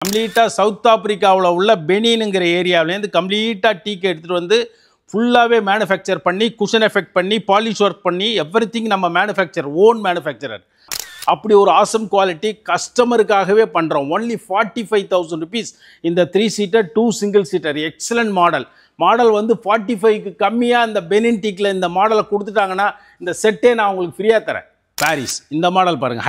கம்ப்ளீட்டா சவுத் ஆப்பிரிக்காவுல உள்ள பெனின்ங்கிற ஏரியாவிலேருந்து கம்ப்ளீட்டா டீக்கு எடுத்துட்டு வந்து ஃபுல்லாவே மேனுஃபேக்சர் பண்ணி குஷன் எஃபெக்ட் பண்ணி பாலிஷ் ஒர்க் பண்ணி எவ்ரிதிங் நம்ம ஓன் மேனுஃபேக்சரர். அப்படி ஒரு ஆசம் குவாலிட்டி கஸ்டமருக்காகவே பண்றோம். ஒன்லி 45,000 rupees இந்த 3 seater 2 single seater excellent model வந்து 45க்கு கம்மியா இந்த பெனின் டீக்ல இந்த மாடலை கொடுத்துட்டாங்கன்னா இந்த செட்டே நான் உங்களுக்கு ஃப்ரீயா தரேன். பாரிஸ் இந்த மாடல் பாருங்க,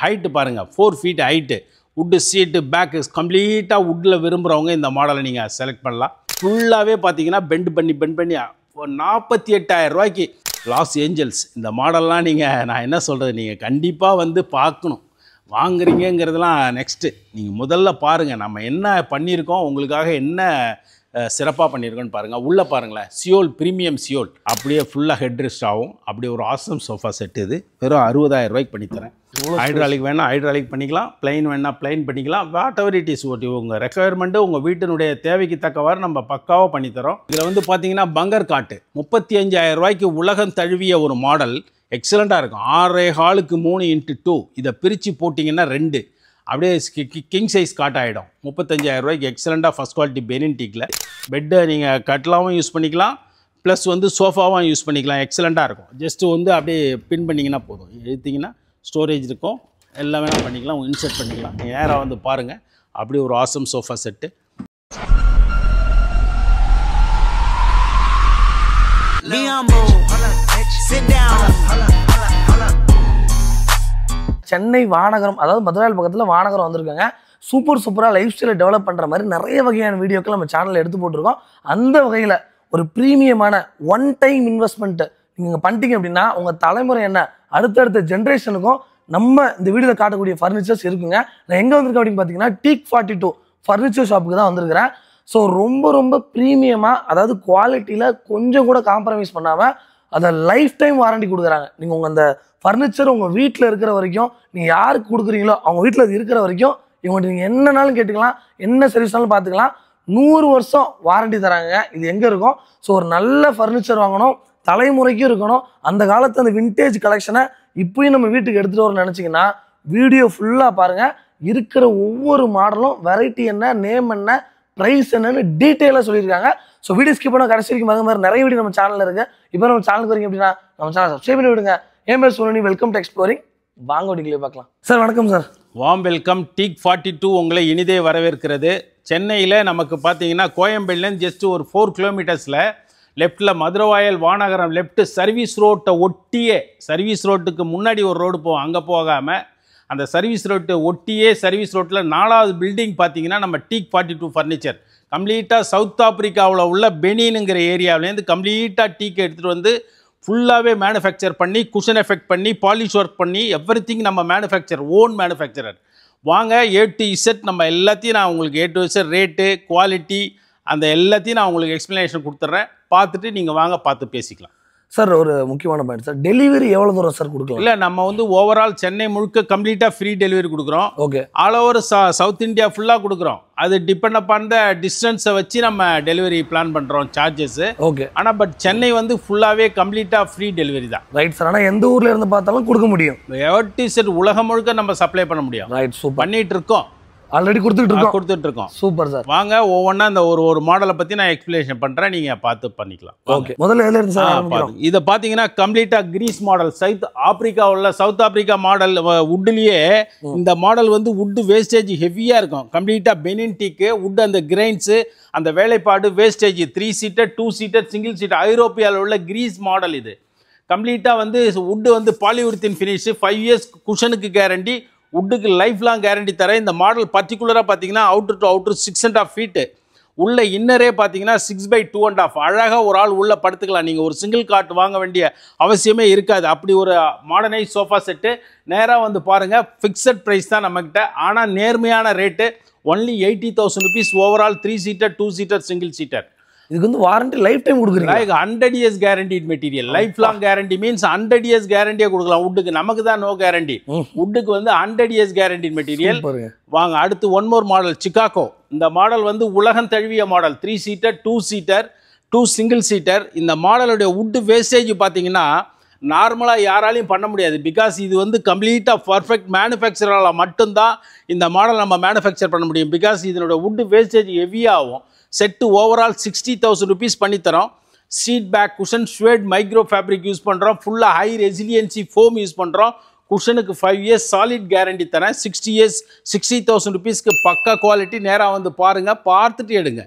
ஹைட் பாருங்க 4 feet ஹைட்டு, வுட்டு சீட்டு பேக்கு கம்ப்ளீட்டாக வுட்டில் விரும்புகிறவங்க இந்த மாடலை நீங்கள் செலக்ட் பண்ணலாம். ஃபுல்லாகவே பார்த்தீங்கன்னா பெண்ட் பண்ணி 48,000 ரூபாய்க்கு லாஸ் ஏஞ்சல்ஸ் இந்த மாடல்லாம் நான் என்ன சொல்கிறது, நீங்கள் கண்டிப்பாக வந்து பார்க்கணும். வாங்குறீங்கிறதுலாம் நெக்ஸ்ட்டு நீங்கள் முதல்ல பாருங்கள் நம்ம என்ன பண்ணியிருக்கோம், உங்களுக்காக என்ன சிறப்பாக பண்ணியிருக்கோன்னு பாருங்கள். உள்ளே பாருங்களேன், சியோல் ப்ரீமியம் சியோல் அப்படியே ஃபுல்லாக ஹெட் ரெஸ்ட் ஆகும். அப்படியே ஒரு ஆசம் சோஃபா செட் இது வெறும் 60,000 ரூபாய்க்கு பண்ணித்தரேன். ஹைட்ராலிக் வேணால் ஹைட்ராலிக் பண்ணிக்கலாம், பிளைன் வேணால் பிளைன் பண்ணிக்கலாம். வாட் எவர் இட் இஸ் உங்கள் ரெக்குயர்மெண்ட்டு உங்கள் வீட்டினுடைய தேவைக்கு தக்கவாறு நம்ம பக்காவாக பண்ணித்தரோம். இதில் வந்து பார்த்தீங்கன்னா பங்கர் காட்டு 35,000 ரூபாய்க்கு உலகம் தழுவிய ஒரு மாடல் எக்ஸலண்ட்டாக இருக்கும். 6 ஹாலுக்கு 3x2 இதை பிரித்து போட்டிங்கன்னா 2 அப்படியே கிங் சைஸ் காட் ஆகிடும். 35,000 ரூபாய்க்கு எக்ஸலண்ட்டாக ஃபஸ்ட் குவாலிட்டி பெனின் டீக்கில் பெட்டை நீங்கள் கட்லாவும் யூஸ் பண்ணிக்கலாம், ப்ளஸ் வந்து சோஃபாவும் யூஸ் பண்ணிக்கலாம். எக்ஸலண்ட்டாக இருக்கும். ஜஸ்ட்டு வந்து அப்படியே பின் பண்ணிங்கன்னா போதும், எடுத்திங்கன்னா ஸ்டோரேஜ் இருக்கும், எல்லாமே பண்ணிக்கலாம், இன்சர்ட் பண்ணிக்கலாம். நேராக வந்து பாருங்கள், அப்படியே ஒரு awesome sofa set. Chennai Vanagaram, அதாவது மதுராயில் பக்கத்தில் வானகரம் வந்திருக்காங்க. சூப்பராக லைஃப் ஸ்டைலை டெவலப் பண்ணுற மாதிரி நிறைய வகையான வீடியோக்கள் நம்ம சேனலில் எடுத்து போட்டிருக்கோம். அந்த வகையில் ஒரு ப்ரீமியமான ஒன் டைம் இன்வெஸ்ட்மெண்ட்டு நீங்கள் பண்ணிட்டீங்க அப்படின்னா உங்கள் தலைமுறை என்ன அடுத்தடுத்த ஜென்ரேஷனுக்கும் நம்ம இந்த வீடியோவில் காட்டக்கூடிய ஃபர்னிச்சர்ஸ் இருக்குங்க. நான் எங்கே வந்திருக்கேன் அப்படின்னு பார்த்தீங்கன்னா டீக் 42 ஃபர்னிச்சர் ஷாப்புக்கு தான் வந்திருக்கிறேன். ஸோ ரொம்ப ப்ரீமியமாக, அதாவது குவாலிட்டியில் கொஞ்சம் கூட காம்ப்ரமைஸ் பண்ணாமல் அதை லைஃப் டைம் வாரண்டி கொடுக்குறாங்க. நீங்கள் உங்கள் அந்த ஃபர்னிச்சர் உங்கள் வீட்டில் இருக்கிற வரைக்கும், நீங்கள் யாருக்கு கொடுக்குறீங்களோ அவங்க வீட்டில் அது இருக்கிற வரைக்கும் இவங்கள்ட்ட நீங்கள் என்னன்னாலும் கேட்டுக்கலாம், என்ன சர்வீஸ்னாலும் பார்த்துக்கலாம். 100 வருஷம் வாரண்டி தராங்க. இது எங்கே இருக்கும்? ஸோ ஒரு நல்ல ஃபர்னிச்சர் வாங்கணும், தலைமுறைக்கும் இருக்கணும். அந்த காலத்து அந்த விண்டேஜ் கலெக்ஷனை இப்போயும் நம்ம வீட்டுக்கு எடுத்துகிட்டு வரணும்னு நினச்சிங்கன்னா வீடியோ ஃபுல்லாக பாருங்கள். இருக்கிற ஒவ்வொரு மாடலும் வெரைட்டி என்ன, நேம் என்ன, ப்ரைஸ் என்னன்னு டீட்டெயிலாக சொல்லியிருக்காங்க. ஸோ வீடியோ ஸ்கிப் பண்ணால் கடைசி வரைக்கும் பார்க்க மாதிரி நிறைய வீடியோ நம்ம சேனலில் இருக்குது. இப்போ நம்ம சேனலுக்கு வரீங்க அப்படின்னா நம்ம சேனல் சப்ஸ்கிரைப் பண்ணி விடுங்க. என் பேர் சுரணி, வெல்கம் டு எக்ஸ்ப்ளோரிங். வாங்க வீடியோக்களே பார்க்கலாம். சார் வணக்கம் சார். Warm welcome. டீக் 42 உங்களை இனிதே வரவேற்கிறது. சென்னையில் நமக்கு பார்த்தீங்கன்னா கோயம்பேடுலேருந்து ஜஸ்ட் ஒரு 4 கிலோமீட்டர்ஸில் லெஃப்ட்டில் மதுரவாயல் வானகரம் லெஃப்ட்டு சர்வீஸ் ரோட்டை ஒட்டியே, சர்வீஸ் ரோட்டுக்கு முன்னாடி ஒரு ரோடு போகும், அங்கே போகாமல் அந்த சர்வீஸ் ரோட்டை ஒட்டியே சர்வீஸ் ரோட்டில் 4வது பில்டிங் பார்த்தீங்கன்னா நம்ம டீக் 42 ஃபர்னிச்சர். கம்ப்ளீட்டாக சவுத் ஆப்பிரிக்காவில் உள்ள பெனின்ங்கிற ஏரியாவிலேருந்து கம்ப்ளீட்டாக டீக்கு எடுத்துகிட்டு வந்து ஃபுல்லாகவே மேனுஃபேக்சர் பண்ணி குஷன் எஃபெக்ட் பண்ணி பாலிஷ் ஒர்க் பண்ணி எவ்ரிதிங் நம்ம ஓன் மேனுஃபேக்சரர். வாங்க A to Z நம்ம எல்லாத்தையும் நான் உங்களுக்கு A to Z rate, quality அந்த எல்லாத்தையும் நான் உங்களுக்கு எக்ஸ்ப்ளனேஷன் கொடுத்துட்றேன். பார்த்துட்டு நீங்கள் வாங்க, பார்த்து பேசிக்கலாம். சார் ஒரு முக்கியமான பாயிண்ட் சார், டெலிவரி எவ்வளோ தூரம் சார் கொடுக்கலாம்? இல்லை, நம்ம வந்து ஓவரால் சென்னை முழுக்க கம்ப்ளீட்டாக ஃப்ரீ டெலிவரி கொடுக்குறோம். Okay. All over south India ஃபுல்லாக கொடுக்குறோம். அது டிபெண்ட் அப்பான் த டிஸ்டன்ஸை வச்சு நம்ம டெலிவரி பிளான் பண்ணுறோம், சார்ஜஸ். ஓகே. ஆனால் பட் சென்னை வந்து ஃபுல்லாகவே கம்ப்ளீட்டாக ஃப்ரீ டெலிவரி தான். Right sir. ஆனால் எந்த ஊரில் இருந்து பார்த்தாலும் கொடுக்க முடியும். எவர்டிசெட் உலகம் முழுக்க நம்ம சப்ளை பண்ண முடியும். Right, super. பண்ணிட்டு இருக்கோம், ஆல்ரெடி கொடுத்துட்டு இருக்கோம். Super sir. வாங்க ஒவ்வொன்றா இந்த ஒரு மாடலை பற்றி நான் எக்ஸ்பிளேஷன் பண்ணுறேன், நீங்கள் பார்த்து பண்ணிக்கலாம். ஓகே. முதல்ல எதில் இருந்து சார்? இதை பார்த்தீங்கன்னா கம்ப்ளீட்டாக Greece model, South Africa model வுட்லேயே இந்த மாடல் வந்து வுட்டு வேஸ்டேஜ் ஹெவியாக இருக்கும். கம்ப்ளீட்டாக பெனின் டீக்கு வுட் அந்த கிரைன்ஸு அந்த வேலைப்பாடு wastage 3 seater 2 seater single seater ஐரோப்பியாவில் உள்ள கிரீஸ் மாடல். இது கம்ப்ளீட்டாக வந்து வுட்டு வந்து பாலியூரித்தின் ஃபினிஷு, 5 years குஷனுக்கு கேரண்டி, வுட்டுக்கு லைஃப் லாங் கேரண்டி தர. இந்த மாடல் பர்டிகுலராக பார்த்தீங்கன்னா அவுட்ரு டு அவுட்ரு 6.5 feet, உள்ள இன்னரே பார்த்தீங்கன்னா 6/2.5. அழகாக ஒரு ஆள் உள்ளே படுத்துக்கலாம். நீங்கள் ஒரு சிங்கிள் காட் வாங்க வேண்டிய அவசியமே இருக்காது. அப்படி ஒரு மாடர்னைஸ் சோஃபா செட்டு. நேராக வந்து பாருங்கள், ஃபிக்ஸட் ப்ரைஸ் தான் நம்மக்கிட்ட. ஆனால் நேர்மையான rate only 80,000 rupees overall 3 seater 2 seater single seater. இதுக்கு வந்து வாரண்டி லைஃப் டைம் கொடுக்குறீங்க. Like 100 years guaranteed material. Life long guarantee means 100 years கேரண்டியே கொடுக்கலாம். வுட்டுக்கு நமக்கு தான் நோ கேரண்டி. வுட்டுக்கு வந்து 100 years guaranteed மெட்டீரியல். வாங்க அடுத்து ஒன் மோர் மாடல், சிகாகோ. இந்த மாடல் வந்து உலகம் தழுவிய model. 3 seater 2 seater 2 single seater. இந்த மாடலுடைய வுட்டு வேஸ்டேஜ் பார்த்தீங்கன்னா நார்மலாக யாராலையும் பண்ண முடியாது. பிகாஸ் இது வந்து கம்ப்ளீட்டாக பர்ஃபெக்ட் மேனுஃபேக்சரால் மட்டும்தான் இந்த மாடல் நம்ம மேனுஃபேக்சர் பண்ண முடியும். பிகாஸ் இதனோட வுட் வேஸ்டேஜ் ஹெவியாகும். செட்டு ஓவரால் 60,000 rupees பண்ணித்தரோம். Seat back cushion suede micro fabric use பண்ணுறோம். ஃபுல்லாக ஹை ரெசிலியன்சி ஃபோம் யூஸ் பண்ணுறோம். குஷனுக்கு 5 years சாலிட் கேரண்டி தரேன். 60 years 60,000 rupeesக்கு பக்கா குவாலிட்டி. நேராக வந்து பாருங்கள், பார்த்துட்டு எடுங்க.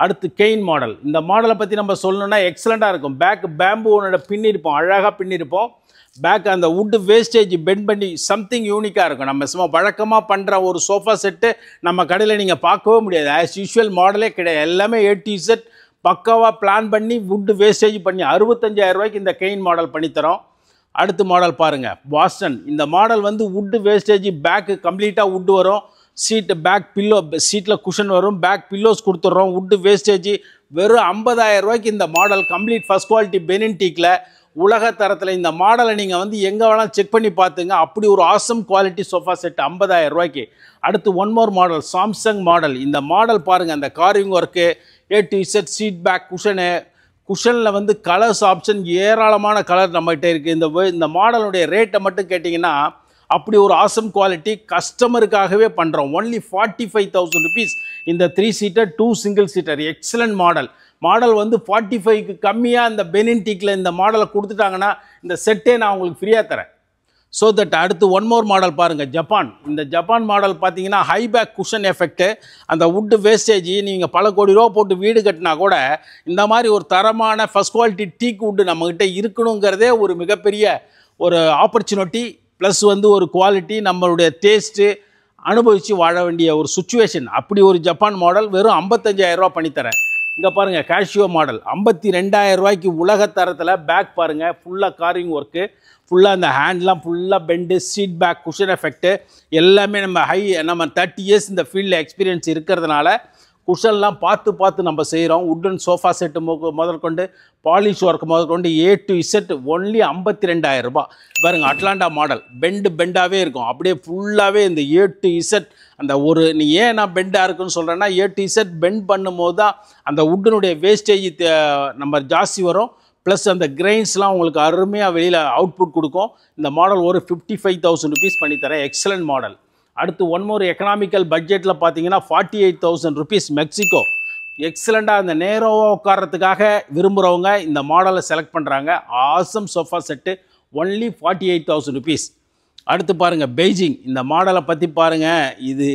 அடுத்து கெயின் மாடல். இந்த மாடலை பற்றி நம்ம சொல்லணும்னா எக்ஸலண்ட்டாக இருக்கும். பேக் பேம்பூனோட பின்னிருப்போம், அழகாக பின்னிருப்போம். பேக் அந்த வுட் வேஸ்டேஜ் பெண்ட் பண்ணி சம்திங் யூனிக்காக இருக்கும். நம்ம சும்மா வழக்கமாக பண்ணுற ஒரு சோஃபா செட்டு நம்ம கடையில் நீங்கள் பார்க்கவே முடியாது. ஆஸ் யூஷுவல் மாடலே கிடையாது. எல்லாமே A to Z பக்காவாக பிளான் பண்ணி வுட் வேஸ்டேஜ் பண்ணி 65,000 ரூபாய்க்கு இந்த கெயின் மாடல் பண்ணித்தரோம். அடுத்த மாடல் பாருங்கள், பாஸ்டன். இந்த மாடல் வந்து வுட் வேஸ்டேஜ் பேக்கு கம்ப்ளீட்டாக வுட் வரும். சீட்டு பேக் பில்லோ, சீட்டில் குஷன் வரும். பேக் பில்லோஸ் கொடுத்துட்றோம். வுட் வேஸ்டேஜ் வெறும் 50,000 ரூபாய்க்கு இந்த model complete first quality Benin டீக்கில் உலக தரத்தில். இந்த மாடலை நீங்கள் வந்து எங்கே வேணாலும் செக் பண்ணி பார்த்துங்க. அப்படி ஒரு ஆசம் குவாலிட்டி சோஃபா செட் 50,000 ரூபாய்க்கு. அடுத்து one more model, Samsung model. இந்த மாடல் பாருங்கள், அந்த carving work, A to Z seat back cushion. குஷனில் வந்து கலர்ஸ் ஆப்ஷன் ஏராளமான கலர் நம்மகிட்ட இருக்குது. இந்த மாடலுடைய ரேட்டை மட்டும் கேட்டிங்கன்னா அப்படி ஒரு ஆசம் குவாலிட்டி கஸ்டமருக்காகவே பண்ணுறோம். ஒன்லி 45,000 rupees இந்த 3 seater 2 single seater excellent model. Model வந்து 45க்கு கம்மியாக இந்த பெனின் டீக்கில் இந்த மாடலை கொடுத்துட்டாங்கன்னா இந்த செட்டே நான் உங்களுக்கு ஃப்ரீயாக தரேன். ஸோ தட் அடுத்து ஒன் மோர் மாடல் பாருங்கள், ஜப்பான். இந்த ஜப்பான் மாடல் பார்த்தீங்கன்னா ஹை பேக் குஷன் எஃபெக்ட்டு. அந்த வுட் வேஸ்டேஜ் நீங்கள் பல கோடி ரூபா போட்டு வீடு கட்டினா கூட இந்த மாதிரி ஒரு தரமான ஃபஸ்ட் குவாலிட்டி டீக் வுட்டு நம்மக்கிட்ட இருக்கணுங்கிறதே ஒரு மிகப்பெரிய ஒரு ஆப்பர்ச்சுனிட்டி. ப்ளஸ் வந்து ஒரு குவாலிட்டி, நம்மளுடைய டேஸ்ட்டு அனுபவித்து வாழ வேண்டிய ஒரு சுச்சுவேஷன். அப்படி ஒரு ஜப்பான் மாடல் வெறும் 55,000 ரூபா பண்ணித்தரேன். இங்கே பாருங்கள், கேஷியோ மாடல் 52,000 ரூபாய்க்கு உலக தரத்தில். பேக் பாருங்கள், ஃபுல்லாக கார்விங் ஒர்க்கு, ஃபுல்லாக அந்த ஹேண்ட்லாம் ஃபுல்லாக bend, seat back cushion effect எல்லாமே நம்ம 30 years இந்த ஃபீல்டில் எக்ஸ்பீரியன்ஸ் இருக்கிறதுனால குஷன்லாம் பார்த்து நம்ம செய்கிறோம். உட்டன் சோஃபா செட்டு முதற்கொண்டு பாலிஷ் ஒர்க் முதற்கொண்டு A to Z ஒன்லி 52,000 ரூபா. பாருங்கள், அட்லாண்டா மாடல் பெண்டாகவே இருக்கும். அப்படியே ஃபுல்லாகவே இந்த A to Z அந்த ஒரு நீ ஏன் நான் பெண்டாக இருக்குன்னு சொல்கிறேன்னா A to Z பெண்ட் பண்ணும்போது தான் அந்த உட்டனுடைய வேஸ்டேஜ் நம்ம ஜாஸ்தி வரும். ப்ளஸ் அந்த கிரெயின்ஸ்லாம் உங்களுக்கு அருமையாக வெளியில் அவுட்புட் கொடுக்கும். இந்த மாடல் ஒரு 55,000 rupees பண்ணித்தரேன். Excellent model. அடுத்து ஒன் மோர் எக்கனாமிக்கல் பட்ஜெட்டில் பார்த்தீங்கன்னா 48,000 rupees மெக்சிகோ. எக்ஸலண்ட்டாக அந்த நேரோவாக உட்காரத்துக்காக விரும்புகிறவங்க இந்த மாடலை செலக்ட் பண்ணுறாங்க. Awesome sofa set only 48,000 rupees. அடுத்து பாருங்கள், பெய்ஜிங். இந்த மாடலை பற்றி பாருங்கள். இது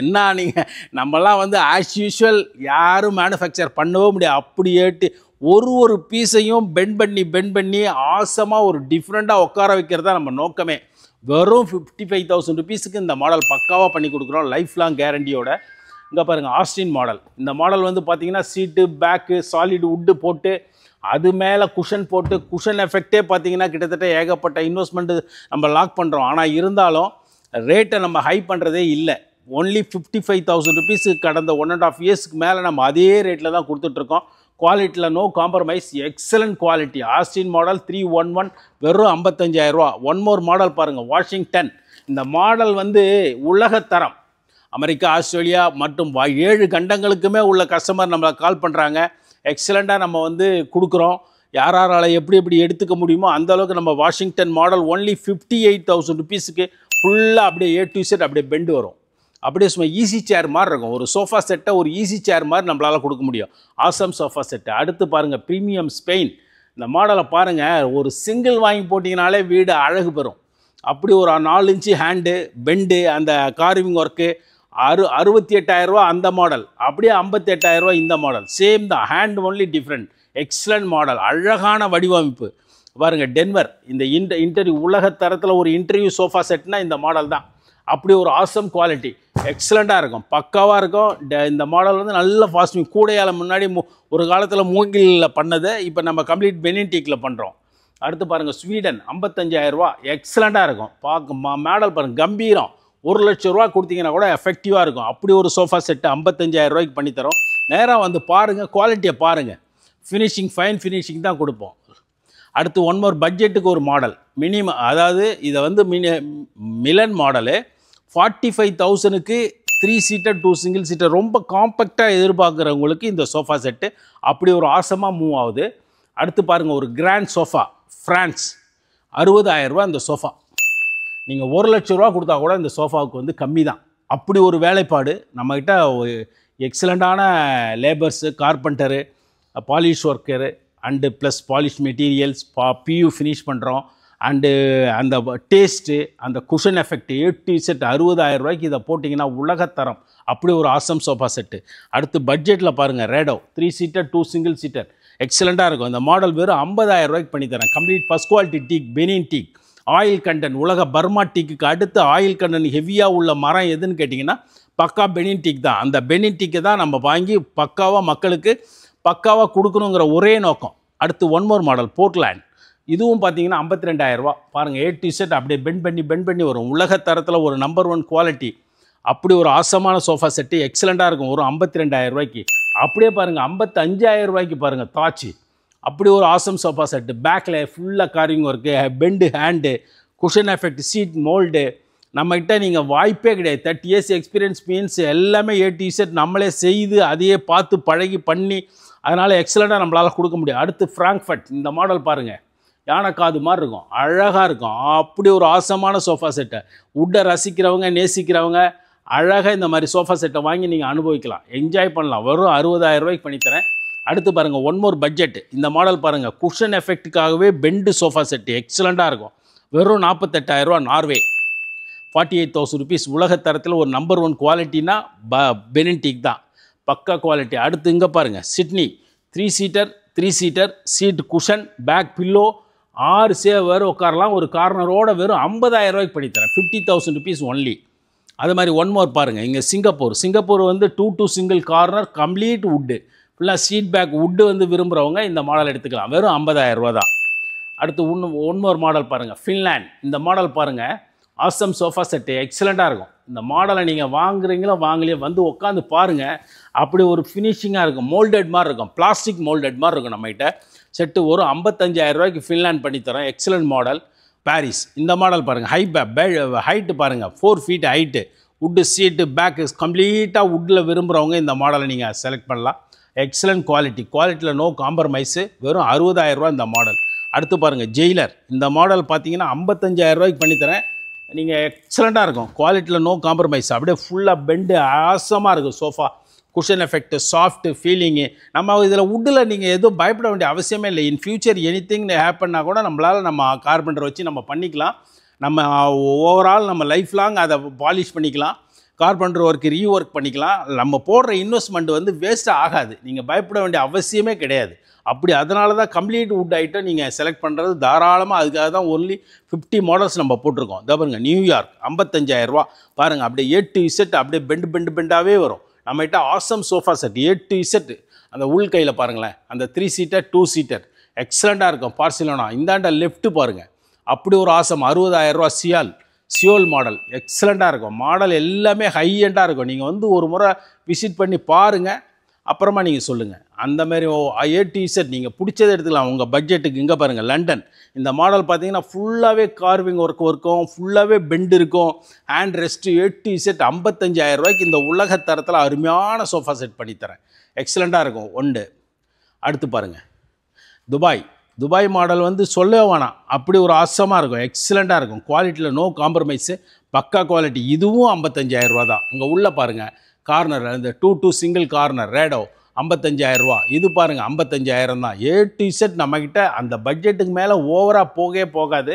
என்ன, நீங்கள் நம்மலாம் வந்து ஆஸ் யூஷுவல் யாரும் மேனுஃபேக்சர் பண்ணவே முடியாது. அப்படி ஏட்டு ஒரு பீஸையும் பெண்ட் பண்ணி ஆசமாக ஒரு டிஃப்ரெண்ட்டாக உட்கார வைக்கிறதா நம்ம நோக்கமே. வெறும் 55,000 rupeesக்கு இந்த மாடல் பக்காவாக பண்ணி கொடுக்குறோம், லைஃப் லாங் கேரண்டியோட. இங்கே பாருங்கள், ஆஸ்டின் மாடல். இந்த மாடல் வந்து பார்த்திங்கன்னா சீட்டு பேக்கு சாலிட் வுட்டு போட்டு அது மேலே குஷன் போட்டு குஷன் எஃபெக்டே பார்த்திங்கன்னா கிட்டத்தட்ட ஏகப்பட்ட இன்வெஸ்ட்மெண்ட்டு நம்ம லாக் பண்ணுறோம். ஆனால் இருந்தாலும் ரேட்டை நம்ம ஹை பண்ணுறதே இல்லை. ஒன்லி 55,000 rupeesக்கு கடந்த 1.5 yearsக்கு மேலே நம்ம அதே ரேட்டில் தான் கொடுத்துட்ருக்கோம். குவாலிட்டியில் no compromise, excellent quality. Austin model 311 வெறும் 55,000 ரூபா. ஒன் மோர் மாடல் பாருங்கள், வாஷிங்டன். இந்த மாடல் வந்து உலகத்தரம். அமெரிக்கா, ஆஸ்திரேலியா மற்றும் 7 கண்டங்களுக்குமே உள்ள கஸ்டமர் நம்மளை கால் பண்ணுறாங்க. எக்ஸலண்ட்டாக நம்ம வந்து கொடுக்குறோம். யாரால் எப்படி எடுத்துக்க முடியுமோ அந்தளவுக்கு நம்ம வாஷிங்டன் மாடல் ஒன்லி 58,000 rupeesக்கு ஃபுல்லாக அப்படியே A to Z அப்படியே பெண்டு வரும். அப்படியே சும்மா ஈஸி சேர் மாதிரி இருக்கும். ஒரு சோஃபா செட்டை ஒரு ஈஸி சேர் மாதிரி நம்மளால் கொடுக்க முடியும். Awesome sofa set. அடுத்து பாருங்கள், ப்ரீமியம் ஸ்பெயின். இந்த மாடலை பாருங்கள், ஒரு சிங்கிள் வாங்கி போட்டிங்கனாலே வீடு அழகு பெறும். அப்படி ஒரு 4 inch ஹேண்டு பெண்டு, அந்த கார்விங் ஒர்க்கு 68,000 ரூபா அந்த மாடல். அப்படியே 58,000 ரூபா இந்த மாடல். சேம் தான், hand only different. Excellent model, அழகான வடிவமைப்பு. பாருங்கள், டென்வர். இந்த இன்டர்வியூ உலக தரத்தில் ஒரு இன்டர்வியூ சோஃபா செட்னா இந்த மாடல் தான். அப்படி ஒரு ஆசம் குவாலிட்டி, எக்ஸலண்ட்டாக இருக்கும், பக்காவாக இருக்கும். இந்த மாடல் வந்து நல்ல ஃபாஸ்டிங். கூடையால் முன்னாடி ஒரு காலத்தில் மூங்கிலில் பண்ணதை இப்போ நம்ம கம்ப்ளீட் பெனின் டீக்கில் பண்ணுறோம். அடுத்து பாருங்கள், ஸ்வீடன் 55,000 ரூபா. எக்ஸலண்ட்டாக இருக்கும். மாடல் பாருங்கள், கம்பீரம். 1,00,000 ரூபா கொடுத்தீங்கன்னா கூட எஃபெக்டிவாக இருக்கும். அப்படி ஒரு சோஃபா செட்டு 55,000 ரூபாய்க்கு பண்ணித்தரோம். நேராக வந்து பாருங்கள், குவாலிட்டியை பாருங்கள். ஃபினிஷிங் ஃபைன் ஃபினிஷிங் தான் கொடுப்போம். அடுத்து ஒன் மோர் பட்ஜெட்டுக்கு ஒரு மாடல் மினிமம், அதாவது இதை வந்து Milan model 45,000க்கு 3 seater 2 single seater ரொம்ப காம்பேக்டாக எதிர்பார்க்குறவங்களுக்கு இந்த சோஃபா செட்டு அப்படி ஒரு ஆசமாக மூவ் ஆகுது. அடுத்து பாருங்கள், ஒரு கிராண்ட் சோஃபா ஃப்ரான்ஸ் 60,000 ரூபா இந்த சோஃபா. நீங்கள் 1,00,000 ரூபா கொடுத்தா கூட இந்த சோஃபாவுக்கு வந்து கம்மி தான். அப்படி ஒரு வேலைப்பாடு நம்மக்கிட்ட. ஒரு எக்ஸலண்ட்டான labours, carpenter, polish worker and plus polish materials, pure finish பண்ணுறோம். அண்டு அந்த டேஸ்ட்டு, அந்த cushion effect A to Z 60,000 ரூபாய்க்கு இதை போட்டிங்கன்னா உலகத்தரம். அப்படி ஒரு ஆசம் சோஃபா செட்டு. அடுத்து பட்ஜெட்டில் பாருங்கள், ரேடோ 3 சீட்டர் 2 சிங்கிள் சீட்டர் எக்ஸலண்ட்டாக இருக்கும். இந்த மாடல் வெறும் 50,000 ரூபாய்க்கு பண்ணித்தரேன். Complete first quality teak, Benin teak, oil content. உலக பர்மா டீக்கு அடுத்து ஆயில் கண்டென்ட் ஹெவியாக உள்ள மரம் எதுன்னு கேட்டிங்கன்னா பக்கா பெனின் டீக் தான். அந்த பெனின் டீக்கு தான் நம்ம வாங்கி பக்காவாக மக்களுக்கு பக்காவாக கொடுக்கணுங்கிற ஒரே நோக்கம். அடுத்து ஒன் மோர் மாடல் போர்ட்லேண்ட். இதுவும் பார்த்தீங்கன்னா 52,000 ரூபா. பாருங்கள், A to Z அப்படியே பெண்ட் பண்ணி வரும். உலகத்தரத்தில் ஒரு நம்பர் 1 குவாலிட்டி. அப்படி ஒரு ஆசமான சோஃபா செட்டு எக்ஸலண்ட்டாக இருக்கும். ஒரு 52,000 ரூபாய்க்கு. அப்படியே பாருங்கள் 55,000 ரூபாய்க்கு பாருங்கள் தாச்சி. அப்படி ஒரு ஆசம் சோஃபா செட்டு. பேக்கில் ஃபுல்லாக carving work, bend hand, cushion effect, seat mould. நம்மகிட்ட நீங்கள் வாய்ப்பே கிடையாது. 30 years எக்ஸ்பீரியன்ஸ் மீன்ஸ் எல்லாமே A to Z நம்மளே செய்து அதையே பார்த்து பழகி பண்ணி அதனால் எக்ஸலண்ட்டாக நம்மளால் கொடுக்க முடியும். அடுத்து ஃப்ராங்க்ஃபர்ட். இந்த மாடல் பாருங்கள், யானை காது மாதிரி இருக்கும், அழகாக இருக்கும். அப்படி ஒரு ஆசமான சோஃபா செட்டை உட்டை ரசிக்கிறவங்க, நேசிக்கிறவங்க அழகாக இந்த மாதிரி சோஃபா செட்டை வாங்கி நீங்கள் அனுபவிக்கலாம், என்ஜாய் பண்ணலாம். வெறும் 60,000 ரூபாய்க்கு பண்ணித்தரேன். அடுத்து பாருங்கள், ஒன் மோர் பட்ஜெட். இந்த மாடல் பாருங்கள், குஷன் எஃபெக்ட்டுக்காகவே பெண்டு சோஃபா செட்டு எக்ஸலண்ட்டாக இருக்கும். வெறும் 48,000 ரூபா. Norway 48,000 rupees. உலகத்தரத்தில் ஒரு நம்பர் 1 குவாலிட்டினா பெனின் டீக் தான், பக்கா குவாலிட்டி. அடுத்து இங்கே பாருங்கள், Sydney 3 seater seat cushion, back pillow, 6 சேவர் உட்காரலாம். ஒரு கார்னரோட வெறும் 50,000 ரூபாய்க்கு பண்ணித்தரேன். 50,000 rupees ஒன்லி. அது மாதிரி ஒன் மோர் பாருங்கள், இங்கே சிங்கப்பூர் வந்து 2 சிங்கிள் கார்னர் கம்ப்ளீட் வுட்டு, ஃபுல்லாக சீட் பேக் வுட்டு வந்து விரும்புகிறவங்க இந்த மாடல் எடுத்துக்கலாம். வெறும் 50,000 ரூபா தான். அடுத்து ஒன் மோர் மாடல் பாருங்கள், ஃபின்லாண்ட். இந்த மாடல் பாருங்கள், ஆசம் சோஃபா செட்டு எக்ஸலண்ட்டாக இருக்கும். இந்த மாடலை நீங்கள் வாங்குறீங்களோ வாங்கலையோ வந்து உட்காந்து பாருங்கள். அப்படி ஒரு ஃபினிஷிங்காக இருக்கும். மோல்டட் மாதிரி இருக்கும், பிளாஸ்டிக் மோல்டட் மாதிரி இருக்கும். நம்மகிட்ட செட்டு ஒரு 55,000 ரூபாய்க்கு ஃபின்லாண்ட் பண்ணித்தரோம். Excellent model. பாரிஸ். இந்த மாடல் பாருங்கள், ஹைட்டு பாருங்கள், 4 feet ஹைட்டு, வுட்டு சீட்டு, பேக்கு கம்ப்ளீட்டாக வுட்டில் விரும்புகிறவங்க இந்த மாடலை நீங்கள் செலக்ட் பண்ணலாம். எக்ஸலண்ட் குவாலிட்டியில் நோ காம்ப்ரமைஸு. வெறும் 60,000 ரூபா இந்த மாடல். அடுத்து பாருங்கள், ஜெயிலர். இந்த மாடல் பார்த்தீங்கன்னா 55,000 ரூபாய்க்கு பண்ணித்தரேன். நீங்கள் எக்ஸலண்ட்டாக இருக்கும், குவாலிட்டியில் நோ காம்ப்ரமைஸ். அப்படியே ஃபுல்லாக பெண்டு ஆசமாக இருக்கும் sofa. Cushion effect, soft feeling. நம்ம இதில் வுட்டில் நீங்கள் எதுவும் பயப்பட வேண்டிய அவசியமே இல்லை. இன் ஃபியூச்சர் எனிதிங் ஹேப்பன்னா கூட நம்மளால் நம்ம கார்பெண்டர் வச்சு நம்ம பண்ணிக்கலாம். நம்ம ஓவரால் நம்ம லைஃப் லாங் அதை பாலிஷ் பண்ணிக்கலாம், கார்பெண்டர் ஒர்க்கு ரீஒர்க் பண்ணிக்கலாம். நம்ம போடுற இன்வெஸ்ட்மெண்ட் வந்து வேஸ்ட்டாக ஆகாது. நீங்கள் பயப்பட வேண்டிய அவசியமே கிடையாது. அப்படி அதனால தான் கம்ப்ளீட் வுட் ஐட்டம் நீங்கள் செலக்ட் பண்ணுறது தாராளமாக. அதுக்காக தான் ஒன்லி 50 மாடல்ஸ் நம்ம போட்டிருக்கோம். இதை பாருங்கள், நியூயார்க் 55,000 ரூபா. பாருங்கள், அப்படியே A to Z அப்படியே பெண்டாகவே வரும். நம்மகிட்ட awesome sofa set A to Z. அந்த உள் கையில் பாருங்களேன், அந்த 3 சீட்டர் 2 சீட்டர் எக்ஸலண்ட்டாக இருக்கும். பார்சிலோனா. இந்தாண்ட லெஃப்ட்டு பாருங்கள், அப்படி ஒரு ஆசம் 60,000 ரூபா. சியோல் மாடல் எக்ஸலண்ட்டாக இருக்கும். மாடல் எல்லாமே ஹை எண்டாக இருக்கும். நீங்கள் வந்து ஒரு முறை விசிட் பண்ணி பாருங்கள், அப்புறமா நீங்கள் சொல்லுங்கள். அந்தமாரி A to Z நீங்கள் பிடிச்சதை எடுத்துக்கலாம் உங்கள் பட்ஜெட்டுக்கு. இங்கே பாருங்கள், லண்டன். இந்த மாடல் பார்த்தீங்கன்னா ஃபுல்லாகவே கார்விங் ஒர்க் இருக்கும், ஃபுல்லாகவே பெண்டு இருக்கும், hand rest. A to Z 55,000 ரூபாய்க்கு இந்த உலகத்தரத்தில் அருமையான சோஃபா செட் பண்ணித்தரேன். எக்ஸலண்ட்டாக இருக்கும். ஒன்று. அடுத்து பாருங்கள், துபாய் மாடல் வந்து சொல்லவே வேணாம், அப்படி ஒரு ஆசமாக இருக்கும், எக்ஸலண்ட்டாக இருக்கும். குவாலிட்டியில் நோ காம்ப்ரமைஸு, பக்கா குவாலிட்டி. இதுவும் 55,000 ரூபா தான். இங்கே உள்ளே பாருங்கள், கார்னர் இந்த 2 சிங்கிள் கார்னர் ரேடோ 55,000 ரூபா. இது பாருங்கள் 55,000 தான். A to Z நம்மக்கிட்ட அந்த பட்ஜெட்டுக்கு மேலே ஓவராக போகாது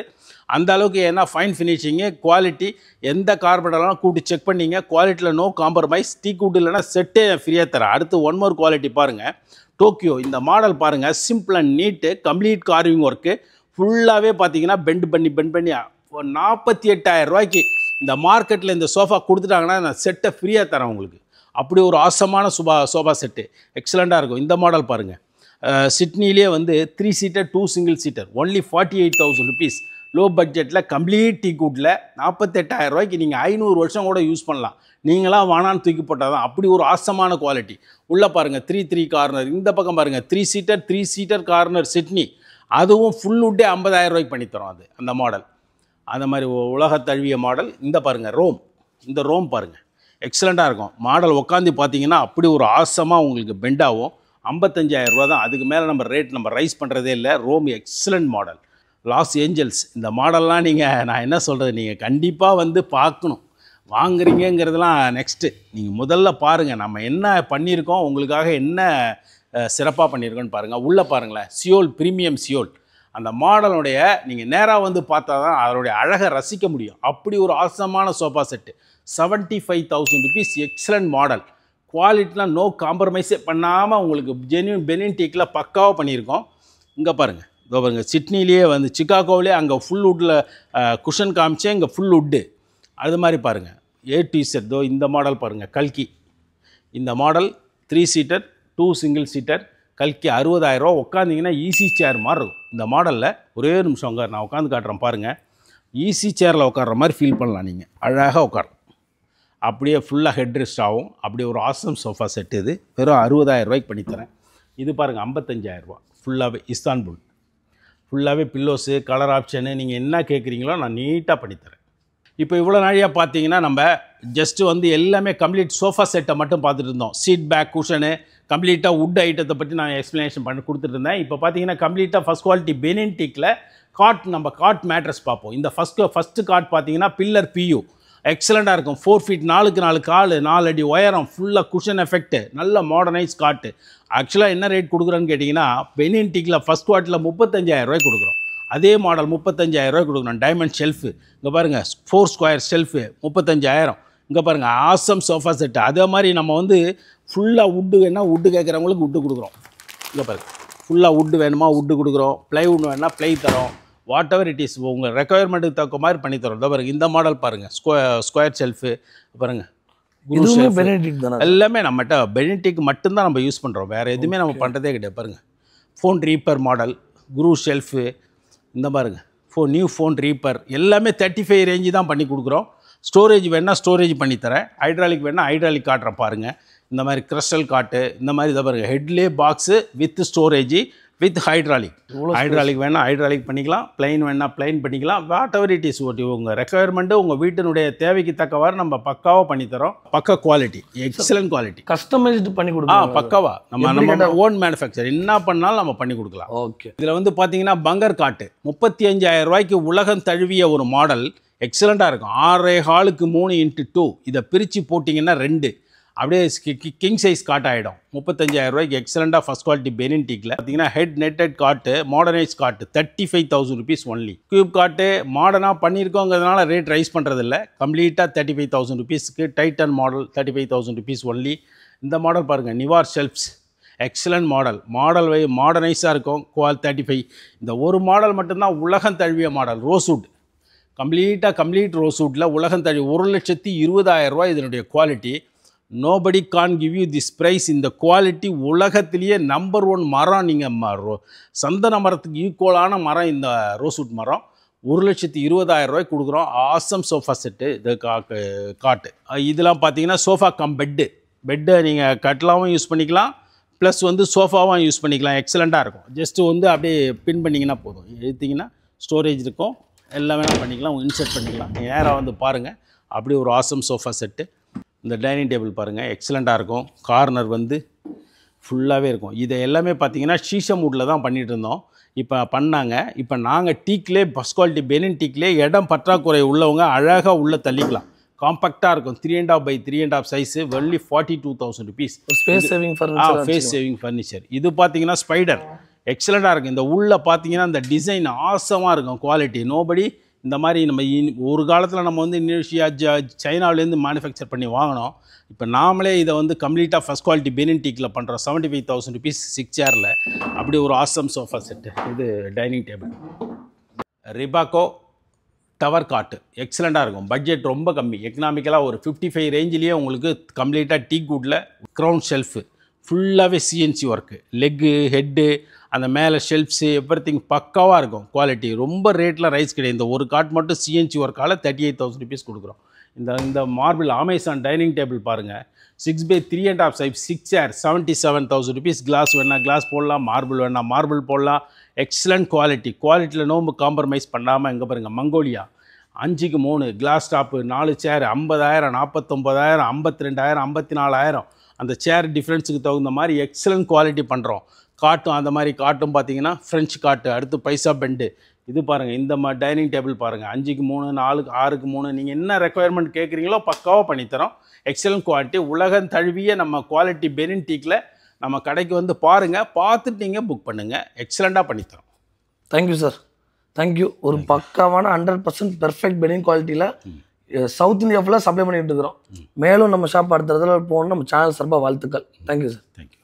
அந்த அளவுக்கு. ஏன்னா ஃபைன் ஃபினிஷிங்கு, குவாலிட்டி, எந்த கார்பெண்டெல்லாம் கூப்பிட்டு செக் பண்ணிங்க, குவாலிட்டியில் நோ காம்ப்ரமைஸ். கூட்டு இல்லைனா செட்டே ஃப்ரீயாக தரேன். அடுத்து ஒன் மோர் குவாலிட்டி பாருங்கள், டோக்கியோ. இந்த மாடல் பாருங்கள், simple and NEET, complete carving work, ஃபுல்லாகவே பார்த்தீங்கன்னா பெண்ட் பண்ணி 48,000 ரூபாய்க்கு இந்த மார்க்கெட்டில் இந்த சோஃபா கொடுத்துட்டாங்கன்னா நான் செட்டை ஃப்ரீயாக தரேன் உங்களுக்கு. அப்படி ஒரு ஆசமான சோஃபா செட்டு எக்ஸலண்ட்டாக இருக்கும். இந்த மாடல் பாருங்கள், சிட்னிலே வந்து 3 seater 2 single seater only 48,000 rupees. Low பட்ஜெட்டில் கம்ப்ளீட் டீக்குட்டில் 48,000 ரூபாய்க்கு நீங்கள் 500 வருஷம் கூட யூஸ் பண்ணலாம். நீங்களாம் வானான்னு தூக்கி போட்டால் தான். அப்படி ஒரு ஆசமான குவாலிட்டி. உள்ளே பாருங்கள், 3 கார்னர். இந்த பக்கம் பாருங்கள், 3 சீட்டர் கார்னர் சிட்னி. அதுவும் ஃபுல் வுட்டே 50,000 ரூபாய்க்கு பண்ணித்தரோம். அது அந்த மாடல். அந்த மாதிரி உலக தழுவிய மாடல். இந்த பாருங்கள், இந்த ரோம் பாருங்கள், எக்ஸலண்ட்டாக இருக்கும். மாடல் உட்காந்து பார்த்தீங்கன்னா அப்படி ஒரு ஆசமாக உங்களுக்கு பெண்டாகும். 55,000 ரூபா தான். அதுக்கு மேலே நம்ம ரேட் ரைஸ் பண்ணுறதே இல்லை. Rome excellent model. Los Angeles. இந்த மாடல்லாம் நீங்கள் நான் என்ன சொல்கிறது, நீங்கள் கண்டிப்பாக வந்து பார்க்கணும். வாங்குறீங்கிறதுலாம் நெக்ஸ்ட்டு. நீங்கள் முதல்ல பாருங்கள் நம்ம என்ன பண்ணியிருக்கோம், உங்களுக்காக என்ன சிறப்பாக பண்ணியிருக்கோன்னு பாருங்கள். உள்ளே பாருங்களேன், சியோல் ப்ரீமியம் சியோல். அந்த மாடலுடைய நீங்கள் நேராக வந்து பார்த்தா தான் அதனுடைய அழகை ரசிக்க முடியும். அப்படி ஒரு ஆசமான sofa set. 75,000 rupees. Excellent model. குவாலிட்டிலாம் நோ காம்ப்ரமைஸே பண்ணாமல் உங்களுக்கு ஜென்யூன் பெனின் டீக்கில் பக்காவாக பண்ணியிருக்கோம். இங்கே பாருங்கள், இதோ பாருங்கள், சிட்னிலேயே வந்து சிக்காகோவிலே அங்கே ஃபுல் வுட்டில் குஷன் காமிச்சேன், இங்கே ஃபுல் வுட்டு. அது மாதிரி பாருங்கள், A to Z. தோ இந்த மாடல் பாருங்கள், கல்கி. இந்த மாடல் 3 சீட்டர் 2 சிங்கிள் சீட்டர் கல்கி 60,000 ரூபா. உட்காந்திங்கன்னா ஈஸி சேர் மாதிரி இருக்கும். இந்த மாடலில் ஒரே நிமிஷம் உட்கார், நான் உட்காந்து காட்டுறேன் பாருங்கள். ஈஸி சேரில் உட்கார்ற மாதிரி ஃபீல் பண்ணலாம். நீங்கள் அழகாக உட்காரலாம். அப்படியே ஃபுல்லாக ஹெட் ரெஸ்ட் ஆகும். அப்படி ஒரு ஆசம் சோஃபா செட்டு. இது வெறும் 60,000 ரூபாய்க்கு பண்ணித்தரேன். இது பாருங்கள் 55,000 ரூபா. ஃபுல்லாகவே இஸ்தான்புல். ஃபுல்லாகவே பில்லோஸு, கலர் ஆப்ஷனு, நீங்கள் என்ன கேட்குறீங்களோ நான் நீட்டாக பண்ணித்தரேன். இப்போ இவ்வளோ நாளையாக பார்த்தீங்கன்னா நம்ம ஜஸ்ட்டு வந்து எல்லாமே கம்ப்ளீட் சோஃபா செட்டை மட்டும் பார்த்துட்டு இருந்தோம். சீட் பேக், குஷனு, கம்ப்ளீட்டாக வுட் ஐட்டத்தை பற்றி நான் எக்ஸ்ப்ளனேஷன் பண்ணி கொடுத்துட்டு இருந்தேன். இப்போ பார்த்தீங்கன்னா கம்ப்ளீட்டாக ஃபஸ்ட் குவாலிட்டி பெனின் டீக்கில் நம்ம காட் மேட்ரஸ் பார்ப்போம். இந்த ஃபஸ்ட்டு காட் பார்த்தீங்கன்னா பில்லர் PU எக்ஸலண்ட்டாக இருக்கும். 4 ஃபீட் 4க்கு 4 கால், 4 அடி உயரம், ஃபுல்லாக குஷன் எஃபெக்ட்டு, நல்ல மாடர்னைஸ் காட்டு. ஆக்சுவலாக என்ன ரேட் கொடுக்குறோன்னு கேட்டிங்கன்னா பெனின் டீக்கில் ஃபஸ்ட் குவாலிட்டியில் 35,000 ரூபாய் கொடுக்குறோம். அதே மாடல் 35,000 ரூபாய் கொடுக்கணும். டைமண்ட் ஷெல்ஃபு இங்கே பாருங்கள், 4 ஸ்கொயர் ஷெல்ஃபு 35,000. இங்கே பாருங்கள் ஆசம் சோஃபா செட்டு. அதே மாதிரி நம்ம வந்து ஃபுல்லாக வுட்டு வேணால் வுட்டு கேட்குறவங்களுக்கு வுட்டு கொடுக்குறோம். இங்கே பாருங்கள், ஃபுல்லாக வுட்டு வேணுமா வுட்டு கொடுக்குறோம், ப்ளைவுட் வேணால் ப்ளை தரோம். வாட் எவர் இட் இஸ் உங்கள் ரெக்குயர்மெண்ட்டுக்கு தக்க மாதிரி பண்ணி தரோம். இதை பாருங்கள், இந்த மாடல் பாருங்கள், ஸ்கொயர் ஷெல்ஃபு பாருங்கள். எல்லாமே நம்மகிட்ட பெனிடிக் மட்டும்தான் நம்ம யூஸ் பண்ணுறோம். வேறு எதுவுமே நம்ம பண்ணுறதே கிடையாது. பாருங்கள், ஃபோன் ரீப்பர் மாடல், குரு ஷெல்ஃபு. இந்த பாருங்கள், நியூ ஃபோன் ரீப்பர். எல்லாமே 35 ரேஞ்சு தான் பண்ணி கொடுக்குறோம். ஸ்டோரேஜ் வேணால் ஸ்டோரேஜ் பண்ணித்தரேன். ஹைட்ராலிக் வேணால் ஹைட்ராலிக் காட்டுறேன் பாருங்கள். இந்த மாதிரி கிறிஸ்டல் காட்டு, இந்த மாதிரி இதை பாருங்கள், ஹெட்லே box with storage with hydraulic. Hydraulic வேணால் ஹைட்ராலிக் பண்ணிக்கலாம், பிளைன் வேணால் பிளைன் பண்ணிக்கலாம். வாட் எவர் இட் இஸ் உங்கள் ரெக்குயர்மெண்ட்டு, உங்கள் வீட்டினுடைய தேவைக்கு தக்கவாறு நம்ம பக்காவாக பண்ணித்தரோம். பக்கா குவாலிட்டி, எக்ஸலண்ட் குவாலிட்டி, கஸ்டமைஸ்டு பண்ணி கொடுக்கலாம். பக்காவா நம்ம ஓன் மேனுஃபேக்சர் என்ன பண்ணாலும் நம்ம பண்ணி கொடுக்கலாம். ஓகே. இதில் வந்து பார்த்தீங்கன்னா பங்கர் காட்டு 35,000 ரூபாய்க்கு உலகம் தழுவிய ஒரு மாடல். எக்ஸலண்ட்டாக இருக்கும். 6 ஹாலுக்கு 3x2. இதை பிரித்து போட்டிங்கன்னா 2 அப்படியே கிங் சைஸ் காட் ஆகிடும். 35,000 ரூபாய்க்கு எக்ஸலண்ட்டாக ஃபஸ்ட் குவாலிட்டி பெனின் டீக்கில் பார்த்தீங்கன்னா ஹெட் நெட்டட் காட்டு, மாடர்னைஸ் காட்டு 35,000 ருபீஸ் ஒன்லி. க்யூப் காட்டு மாடர்னாக பண்ணியிருக்கோங்கிறதுனால ரேட் ரைஸ் பண்ணுறதில்ல. கம்ப்ளீட்டாக 35,000 ருபீஸ்க்கு. Titan model 35,000 rupees only. இந்த மாடல் பாருங்கள், நிவார் ஷெல்ஃப்ஸ் எக்ஸலண்ட் மாடல். மாடர்னைஸாக இருக்கும். 35. இந்த ஒரு மாடல் மட்டும்தான் உலகம் தழுவிய மாடல். ரோஸ்வுட் கம்ப்ளீட் ரோஸ்வுட்டில் உலகம் தழுவி 1,20,000 ரூபாய் இதனுடைய quality. Nobody can give you this price. இந்த குவாலிட்டி உலகத்திலேயே நம்பர் 1 மரம். நீங்கள் சந்தன மரத்துக்கு ஈக்குவலான மரம் இந்த ரோஸ்வுட் மரம். 1,20,000 ரூபாய்க்கு கொடுக்குறோம். Awesome sofa set. இது காட்டு. இதெல்லாம் பார்த்தீங்கன்னா சோஃபா கம் பெட்டை நீங்கள் கட்டலாவும் யூஸ் பண்ணிக்கலாம், ப்ளஸ் வந்து சோஃபாவும் யூஸ் பண்ணிக்கலாம். எக்ஸலண்ட்டாக இருக்கும். ஜஸ்ட்டு வந்து அப்படியே பின் பண்ணிங்கன்னா போதும். எடுத்திங்கன்னா ஸ்டோரேஜ் இருக்கும், எல்லாம் வேணால் பண்ணிக்கலாம், இன்சர்ட் பண்ணிக்கலாம். நேராக வந்து பாருங்கள், அப்படி ஒரு ஆசம் சோஃபா செட்டு. இந்த டைனிங் டேபிள் பாருங்கள், எக்ஸலண்ட்டாக இருக்கும். கார்னர் வந்து ஃபுல்லாகவே இருக்கும். இதை எல்லாமே பார்த்தீங்கன்னா ஷீஷம் வுட்டில் தான் பண்ணிகிட்டு இருந்தோம். இப்போ பண்ணாங்க. இப்போ நாங்கள் டீக்லேயே ஃபஸ்ட் குவாலிட்டி பெனின் டீக்லேயே இடம் பற்றாக்குறை உள்ளவங்க அழகாக உள்ளே தள்ளிக்கலாம். காம்பேக்டாக இருக்கும். 3.5 by 3.5 சைஸு. வெள்ளி 42,000 rupees. Space saving furniture. Face saving furniture. இது பார்த்தீங்கன்னா ஸ்பைடர் எக்ஸலண்ட்டாக இருக்கும். இந்த உள்ளே பார்த்தீங்கன்னா இந்த டிசைன் ஆசமாக இருக்கும். குவாலிட்டி நோபடி இந்த மாதிரி நம்ம ஒரு காலத்தில் நம்ம வந்து இந்தோனேஷியா சைனாவிலேருந்து மேனுஃபேக்சர் பண்ணி வாங்கினோம். இப்போ நாமளே இதை வந்து கம்ப்ளீட்டாக ஃபஸ்ட் குவாலிட்டி பெனின் டீக்கில் பண்ணுறோம். 75,000 ருபீஸ் 6 சேரில். அப்படி ஒரு ஆசம் சோஃபா செட்டு. இது டைனிங் டேபிள். ரிபாக்கோ டவர் காட்டு எக்ஸலண்ட்டாக இருக்கும். பட்ஜெட் ரொம்ப கம்மி. எக்கனாமிக்கலாக ஒரு 55 ரேஞ்சிலேயே உங்களுக்கு கம்ப்ளீட்டாக டீ குட்டில் க்ரௌண்ட் ஷெல்ஃபு ஃபுல்லாகவே CNC ஒர்க்கு. லெக்கு ஹெட்டு அந்த மேலே ஷெல்ஃப்ஸு எவ்ரிதிங் பக்காவாக இருக்கும். குவாலிட்டி ரொம்ப ரேட்டில் ரைஸ் கிடையாது. இந்த ஒரு காட் மட்டும் CNC ஒர்க்கால் 38,000 ருபீஸ் கொடுக்குறோம். இந்த மார்பிள் அமேசான் டைனிங் டேபிள் பாருங்கள், 6 by 3.5 size 6 chair 77,000 rupees. Glass வேணால் கிளாஸ் போடலாம், மார்பிள் வேணால் மார்பிள் போடலாம். எக்ஸலண்ட் குவாலிட்டியில் நோம்பு காம்ப்ரமைஸ் பண்ணாமல். இங்கே பாருங்கள், மங்கோலியா 5க்கு 3 கிளாஸ் டாப்பு 4 சேர் 50,000, 49,000, 52,000, 54,000. அந்த சேர் டிஃப்ரென்ஸுக்கு தகுந்த மாதிரி எக்ஸலண்ட் குவாலிட்டி பண்ணுறோம். காட்டும் அந்த மாதிரி காட்டும் பார்த்தீங்கன்னா ஃப்ரெஞ்ச் காட்டு, அடுத்து பைசா பெண்டு, இது பாருங்கள், இந்த டைனிங் டேபிள் பாருங்கள், 5க்கு 3, 4க்கு 6க்கு 3, நீங்கள் என்ன ரெக்குயர்மெண்ட் கேட்குறீங்களோ பக்காவாக பண்ணித்தரோம். எக்ஸலன்ட் குவாலிட்டி, உலகம் தழுவிய நம்ம குவாலிட்டி பெனின் டீக்கில் நம்ம கடைக்கு வந்து பாருங்கள், பார்த்துட்டு நீங்கள் புக் பண்ணுங்கள், எக்ஸலண்ட்டாக பண்ணித்தரோம். Thank you sir, thank you. ஒரு பக்காவான 100% பெர்ஃபெக்ட் பெனின் குவாலிட்டியில் சவுத் இந்தியா ஃபுல்லாக சப்ளை பண்ணிட்டு இருக்கிறோம். மேலும் நம்ம ஷாப் அடுத்த இடத்துல போகணும். நம்ம சேனல் சார்பாக வாழ்த்துக்கள். Thank you sir. தேங்க்யூ.